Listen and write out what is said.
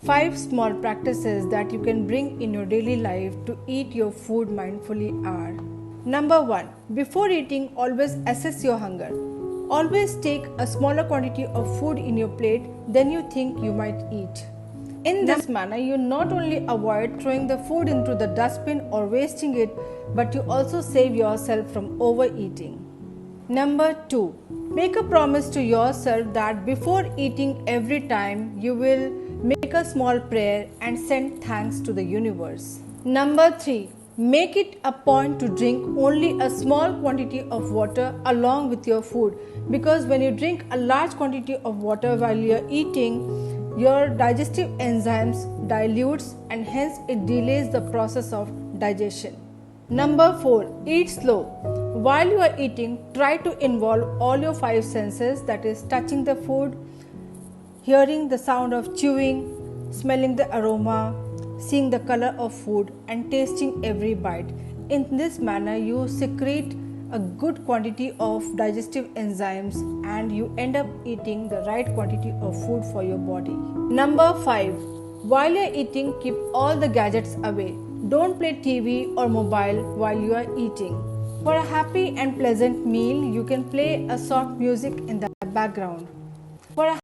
5 small practices that you can bring in your daily life to eat your food mindfully are: Number 1. Before eating, always assess your hunger. Always take a smaller quantity of food in your plate than you think you might eat. In this manner, you not only avoid throwing the food into the dustbin or wasting it, but you also save yourself from overeating. Number 2. Make a promise to yourself that before eating every time, you will make a small prayer and send thanks to the universe. Number 3. Make it a point to drink only a small quantity of water along with your food, because when you drink a large quantity of water while you are eating, your digestive enzymes dilutes and hence it delays the process of digestion. Number 4. Eat slow. While you are eating, try to involve all your 5 senses, that is touching the food, hearing the sound of chewing, smelling the aroma, seeing the color of food and tasting every bite. In this manner, you secrete a good quantity of digestive enzymes and you end up eating the right quantity of food for your body. Number 5. While you are eating, keep all the gadgets away. Don't play TV or mobile while you are eating. For a happy and pleasant meal, you can play a soft music in the background. For a